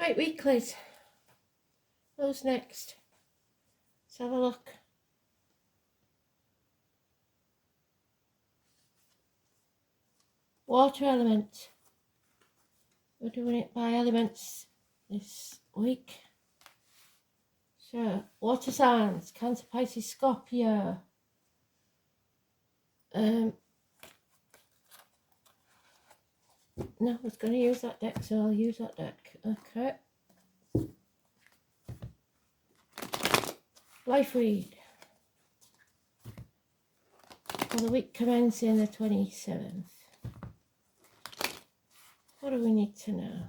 Right, weeklies. Who's next? Let's have a look. Water element. We're doing it by elements this week. So, water signs, Cancer, Pisces, Scorpio. No, I was going to use that deck, so I'll use that deck. Okay. Life read. For the week commencing the 27th. What do we need to know?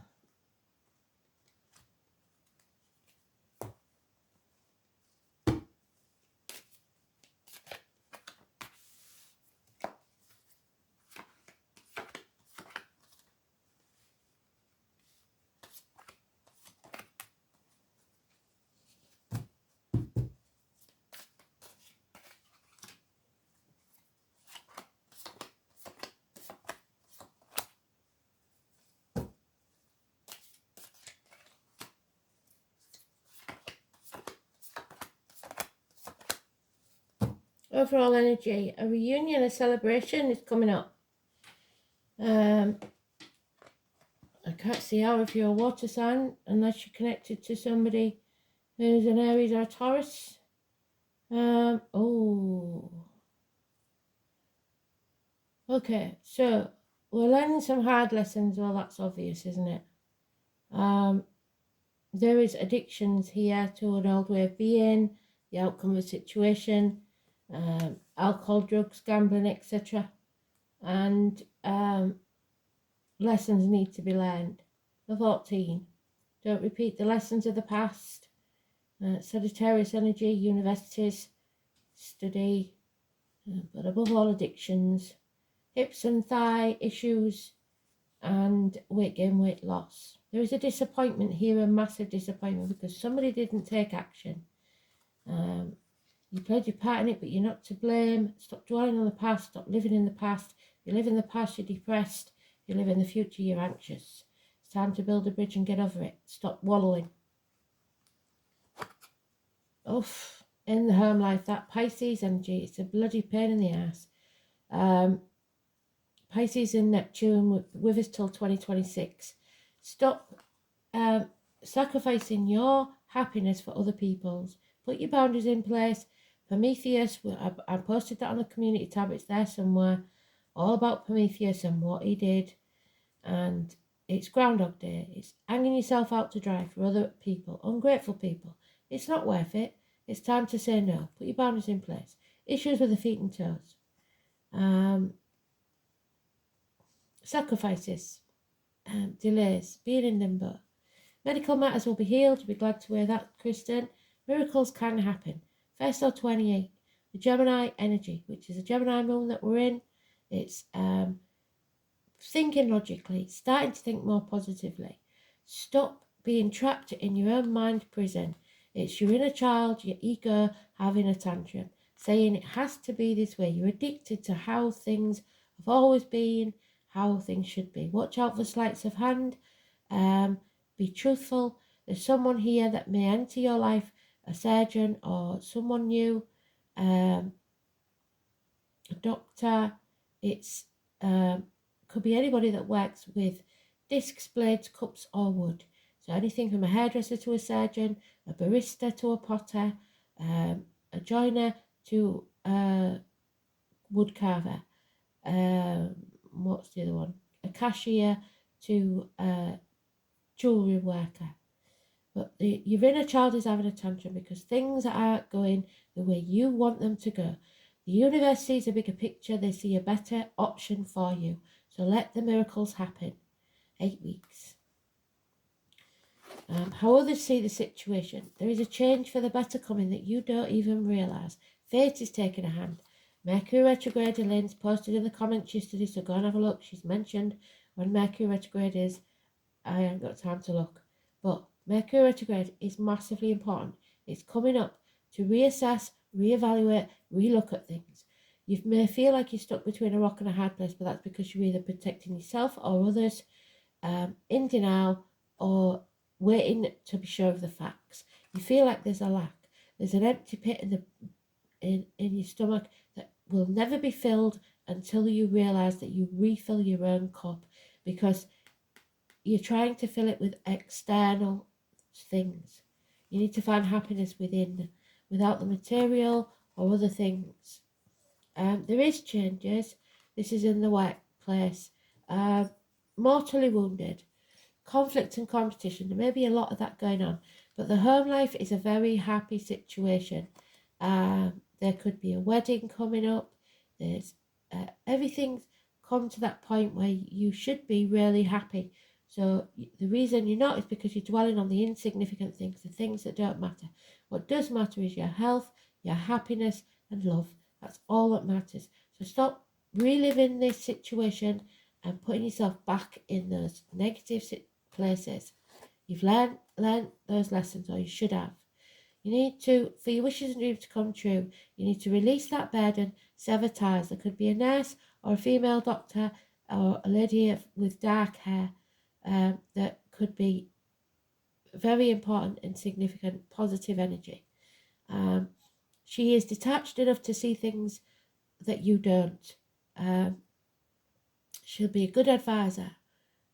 Overall energy, a reunion, a celebration is coming up. I can't see how if you're a water sign, unless you're connected to somebody who's an Aries or a Taurus. Okay, so we're learning some hard lessons. Well, that's obvious, isn't it? There is addictions here to an old way of being, the outcome of a situation, alcohol, drugs, gambling, etc. And lessons need to be learned. The 14. Don't repeat the lessons of the past. Sagittarius energy, universities, study, but above all addictions, hips and thigh issues, and weight gain, weight loss. There is a disappointment here, a massive disappointment, because somebody didn't take action. You played your part in it, but you're not to blame. Stop dwelling on the past. Stop living in the past. If you live in the past, you're depressed. If you live in the future, you're anxious. It's time to build a bridge and get over it. Stop wallowing. Oof. In the home life, that Pisces energy, it's a bloody pain in the ass. Pisces and Neptune with us till 2026. Stop sacrificing your happiness for other people's. Put your boundaries in place. Prometheus, I posted that on the community tab. It's there somewhere. All about Prometheus and what he did. And it's Groundhog Day. It's hanging yourself out to dry for other people, ungrateful people. It's not worth it. It's time to say no. Put your boundaries in place. Issues with the feet and toes. Sacrifices. Delays. Being in limbo. Medical matters will be healed. You'll be glad to hear that, Kristen. Miracles can happen. First or 28. The Gemini energy, which is a Gemini moon that we're in. It's thinking logically, starting to think more positively. Stop being trapped in your own mind prison. It's your inner child, your ego, having a tantrum, saying it has to be this way. You're addicted to how things have always been, how things should be. Watch out for sleights of hand. Be truthful. There's someone here that may enter your life, a surgeon or someone new, a doctor. It's could be anybody that works with discs, blades, cups or wood. So anything from a hairdresser to a surgeon, a barista to a potter, a joiner to a wood carver. What's the other one? A cashier to a jewellery worker. But your inner child is having a tantrum because things aren't going the way you want them to go. The universe sees a bigger picture. They see a better option for you. So let the miracles happen. 8 weeks. How others see the situation. There is a change for the better coming that you don't even realise. Fate is taking a hand. Mercury retrograde, Elaine's posted in the comments yesterday, so go and have a look. She's mentioned when Mercury retrograde is. I haven't got time to look. But Mercury retrograde is massively important. It's coming up to reassess, reevaluate, relook at things. You may feel like you're stuck between a rock and a hard place, but that's because you're either protecting yourself or others, in denial, or waiting to be sure of the facts. You feel like there's a lack. There's an empty pit in your stomach that will never be filled until you realise that you refill your own cup, because you're trying to fill it with external things. You need to find happiness within, without the material or other things. There is changes. This is in the workplace. Mortally wounded. Conflict and competition. There may be a lot of that going on. But the home life is a very happy situation. There could be a wedding coming up. There's everything's come to that point where you should be really happy. So the reason you're not is because you're dwelling on the insignificant things, the things that don't matter. What does matter is your health, your happiness, and love. That's all that matters. So stop reliving this situation and putting yourself back in those negative places. You've learned those lessons, or you should have. You need to, for your wishes and dreams to come true, you need to release that burden, sever ties. There could be a nurse or a female doctor or a lady with dark hair that could be very important and significant positive energy. She is detached enough to see things that you don't. She'll be a good advisor.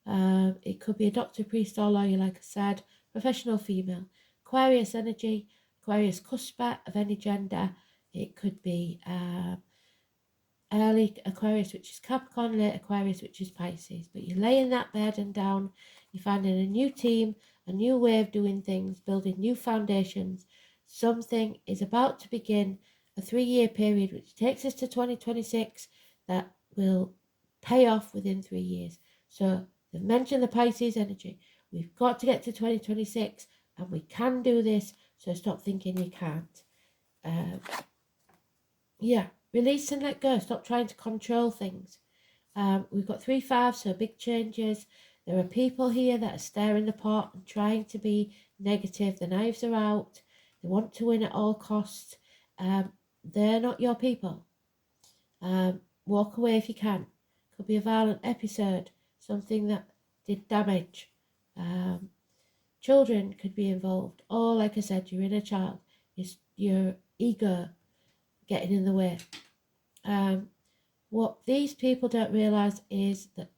It could be a doctor, priest, or lawyer, like I said. Professional female. Aquarius energy, Aquarius cusper of any gender. It could be early Aquarius, which is Capricorn, late Aquarius, which is Pisces. But you're laying that burden down. You're finding a new team, a new way of doing things, building new foundations. Something is about to begin, a 3-year period, which takes us to 2026, that will pay off within 3 years. So they've mentioned the Pisces energy. We've got to get to 2026, and we can do this, so stop thinking you can't. Release and let go. Stop trying to control things. We've got 3 5, so big changes. There are people here that are stirring the pot and trying to be negative. The knives are out. They want to win at all costs. They're not your people. Walk away if you can. Could be a violent episode, something that did damage. Children could be involved, or like I said, your inner child, your ego getting in the way. What these people don't realise is that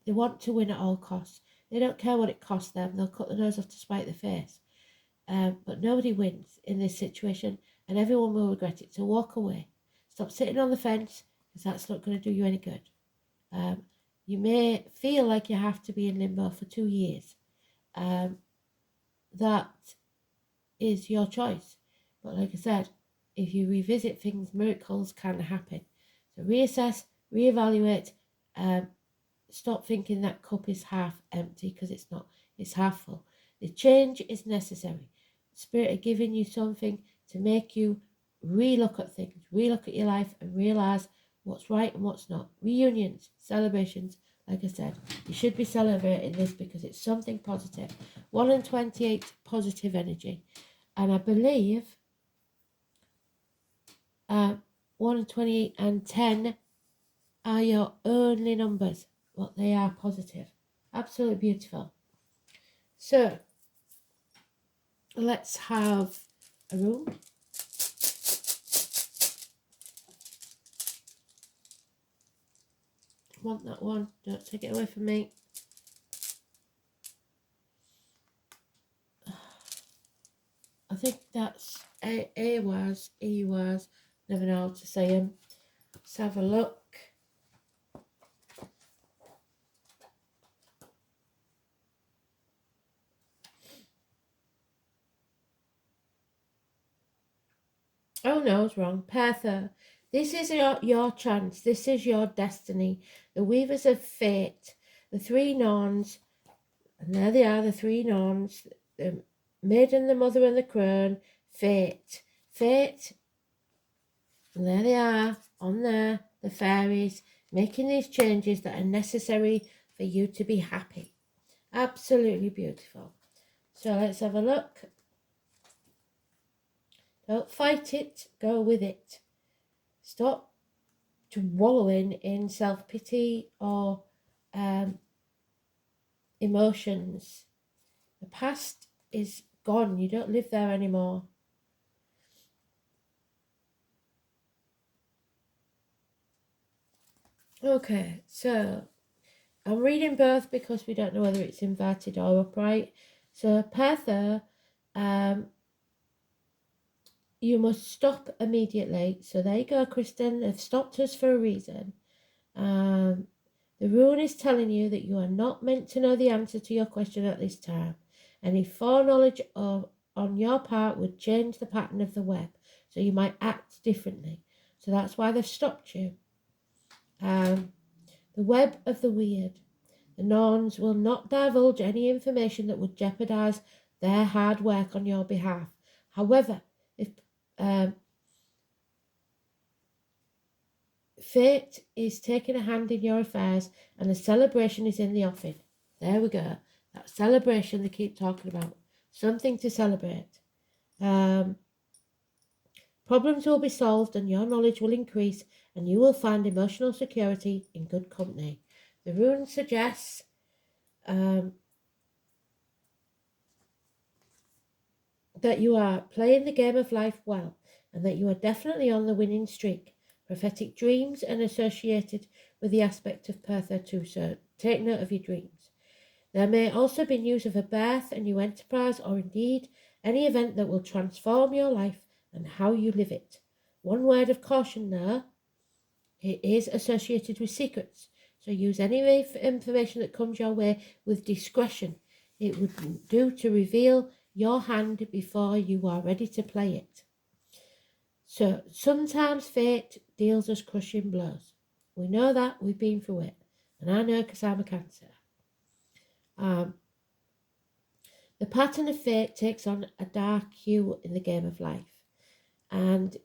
they want to win at all costs. They don't care what it costs them. They'll cut their nose off to spite their face. But nobody wins in this situation, and everyone will regret it. So walk away. Stop sitting on the fence, because that's not going to do you any good. You may feel like you have to be in limbo for 2 years. That is your choice. But like I said, if you revisit things, miracles can happen. So reassess, reevaluate, stop thinking that cup is half empty, because it's not. It's half full. The change is necessary. Spirit are giving you something to make you relook at things, relook at your life, and realise what's right and what's not. Reunions, celebrations, like I said, you should be celebrating this because it's something positive. 1 and 28, positive energy. And I believe 1 and 28 and 10 are your only numbers, but they are positive. Absolutely beautiful. So, let's have a room. Want that one? Don't take it away from me. I think that's A-wise, E-wise. Never know how to say them. Let's have a look. Oh no, it's wrong. Pertha. This is your chance. This is your destiny. The weavers of fate. The 3 nuns. And there they are, the 3 nuns. The maiden, the mother, and the crone. Fate. Fate. And there they are, on there, the fairies, making these changes that are necessary for you to be happy. Absolutely beautiful. So let's have a look. Don't fight it, go with it. Stop wallowing in self-pity or emotions. The past is gone. You don't live there anymore. Okay, so I'm reading both because we don't know whether it's inverted or upright. So Pertha, you must stop immediately. So there you go, Kristen. They've stopped us for a reason. The rune is telling you that you are not meant to know the answer to your question at this time. Any foreknowledge on your part would change the pattern of the web, so you might act differently. So that's why they've stopped you. The web of the weird. The Norns will not divulge any information that would jeopardize their hard work on your behalf. However, if fate is taking a hand in your affairs and a celebration is in the offing. There we go. That celebration they keep talking about. Something to celebrate. Problems will be solved and your knowledge will increase and you will find emotional security in good company. The rune suggests that you are playing the game of life well and that you are definitely on the winning streak. Prophetic dreams and associated with the aspect of Pertha too, so take note of your dreams. There may also be news of a birth, a new enterprise, or indeed any event that will transform your life and how you live it. One word of caution though, it is associated with secrets, so use any information that comes your way with discretion. It would do to reveal your hand before you are ready to play it. So sometimes fate deals us crushing blows. We know that, we've been through it. And I know because I'm a Cancer. The pattern of fate takes on a dark hue in the game of life and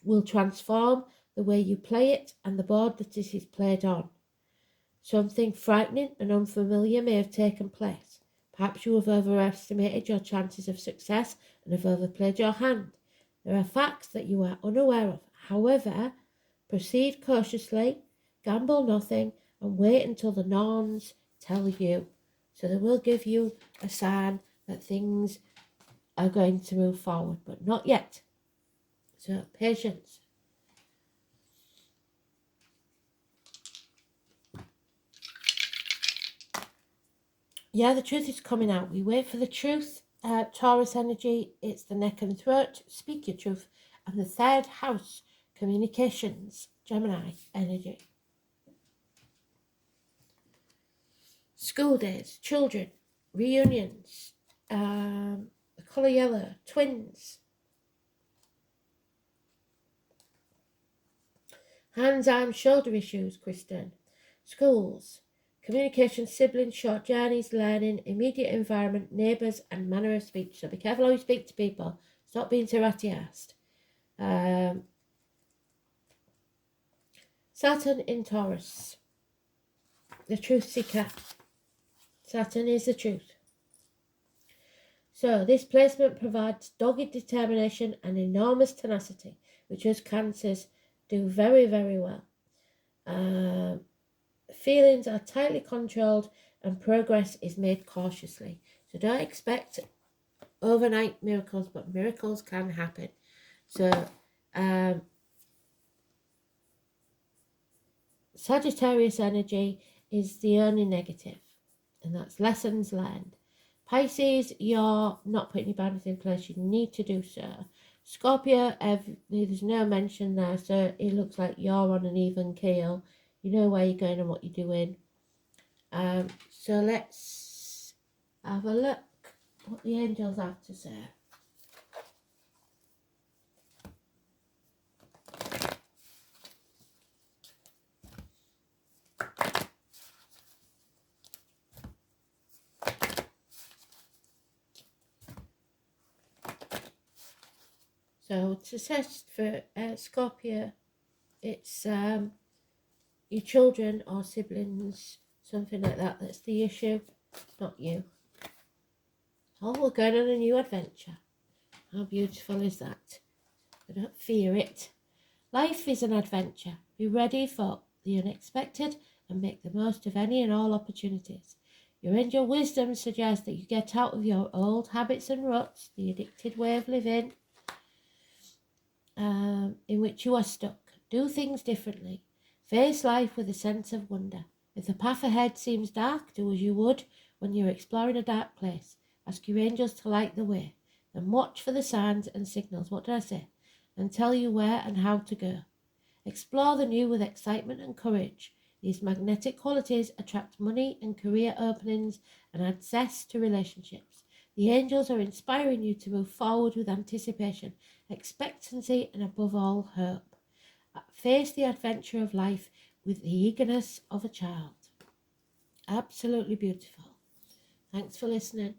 will transform the way you play it and the board that it is played on. Something frightening and unfamiliar may have taken place. Perhaps you have overestimated your chances of success and have overplayed your hand. There are facts that you are unaware of. However, proceed cautiously, gamble nothing, and wait until the Norns tell you. So they will give you a sign that things are going to move forward, but not yet. So patience. Yeah, the truth is coming out. We wait for the truth. Taurus energy, it's the neck and throat. Speak your truth. And the third house, communications, Gemini energy. School days, children, reunions, the colour yellow, twins. Hands, arms, shoulder issues, Kristen. Schools, communication, siblings, short journeys, learning, immediate environment, neighbours, and manner of speech. So be careful how you speak to people. Stop being so ratty-assed. Saturn in Taurus. The truth seeker. Saturn is the truth. So this placement provides dogged determination and enormous tenacity, which us Cancers do very, very well. Feelings are tightly controlled and progress is made cautiously. So don't expect overnight miracles, but miracles can happen. So Sagittarius energy is the only negative, and that's lessons learned. Pisces, you're not putting your boundaries in place. You need to do so. Scorpio, there's no mention there, so it looks like you're on an even keel. You know where you're going and what you're doing. So let's have a look what the angels have to say. So to test for Scorpio, it's your children or siblings, something like that, that's the issue, not you. Oh, we're going on a new adventure. How beautiful is that? I don't fear it. Life is an adventure. Be ready for the unexpected and make the most of any and all opportunities. Your angel wisdom suggests that you get out of your old habits and ruts, the addicted way of living, in which you are stuck. Do things differently. Face life with a sense of wonder. If the path ahead seems dark, do as you would when you're exploring a dark place. Ask your angels to light the way. Then watch for the signs and signals, what did I say? And tell you where and how to go. Explore the new with excitement and courage. These magnetic qualities attract money and career openings and access to relationships. The angels are inspiring you to move forward with anticipation, expectancy, and above all, hope. Face the adventure of life with the eagerness of a child. Absolutely beautiful. Thanks for listening.